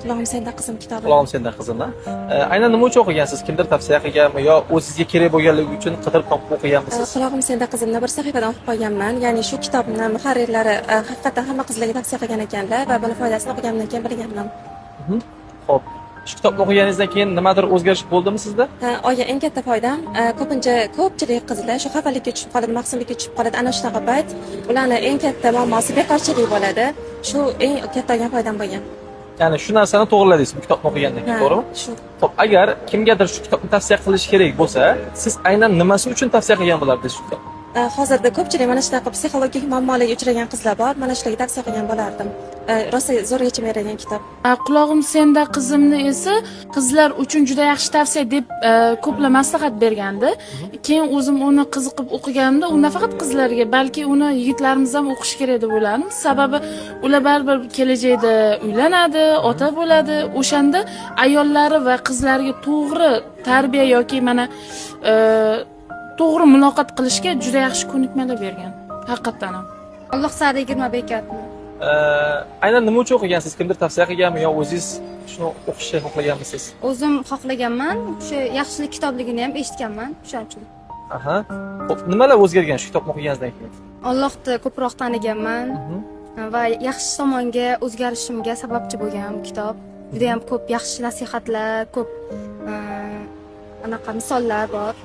Qulog'im senda qizim kitobi. Qulog'im senda qizimmi? Aynan nima uchun o'qigansiz? Kimdir tavsiya qilganmi yo o'zingizga kerak bo'lganligi uchun qidirib topib o'qiganmisiz? Qulog'im senda qizimni bir sahifadan o'qib qolganman. Ya'ni shu kitobni muharrirlari haqiqatan hamma qizlarga tavsiya qilgan ekanlar va buni foydasini o'qigandan keyin bilganman. Xo'p. Shu kitobni o'qiganingizdan keyin nimadir o'zgarish bo'ldimi sizda? Oya, eng katta foydam ko'pchilik qizlar shu xafalikka tushib qoladi, mahzunlikka tushib qoladi. Ana shunaqa payt ularning eng katta muammosi bekorchilik bo'ladi. Shu eng katta olgan foydam bo'lgan. Ya'ni shu narsani to'g'riladingiz bu kitobni o'qigandan keyin, to'g'rimi? Shu. Xo'p, agar kimgadir shu kitobni tavsiya qilish kerak bo'lsa, siz aynan nimasi uchun tavsiya qilgan bo'lardingiz shu kitobni? Hozirda ko'pchilik mana shunaqa psixologik muammolarga uchragan qizlar bor. Mana shularga tavsiya qilgan bo'lardim. Rosa zo'r yechim beradigan kitob. Qulog'im senda qizimni esa qizlar uchun juda yaxshi tavsiya deb ko'plab maslahat bergandi. Keyin o'zim uni qiziqib o'qiganimda, u nafaqat qizlarga, balki uni yigitlarimiz ham o'qish kerak deb o'yladim. Sababi ular baribir kelajakda uylanadi, ota bo'ladi. O'shanda ayollari va qizlarga to'g'ri tarbiya yoki mana to'g'ri muloqot qilishga juda yaxshi ko'nikmalar bergan. Haqiqatan ham. Alloh sari 20 bekatni. Aynan nima uchun o'qigansiz? Kimdir tavsiya qilganmi yo o'zingiz shuni o'qishni xohlaganmisiz? O'zim xohlaganman. O'sha yaxshilik kitobligini ham eshitganman, shuning uchun. Aha. Xo'p, nimalar o'zgargan shu kitobni o'qiganingizdan keyin? Allohni ko'proq taniganman va yaxshi tomonga o'zgarishimga sababchi bo'lgan bu kitob. Juda ham ko'p yaxshi nasihatlar, ko'p anaqa misollar bor.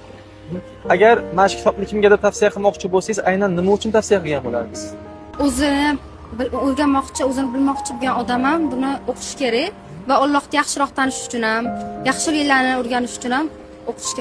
Agar mana shu kitobni kimgadir tavsiya qilmoqchi bo'lsangiz, aynan nima uchun tavsiya qilgan bo'lardingiz? O'zini o'rganmoqchi, o'zini bilmoqchi bo'lgan odam ham buni o'qish kerak va Allohni yaxshiroq tanish uchun ham, yaxshiliklarni o'rganish uchun ham o'qish kerak.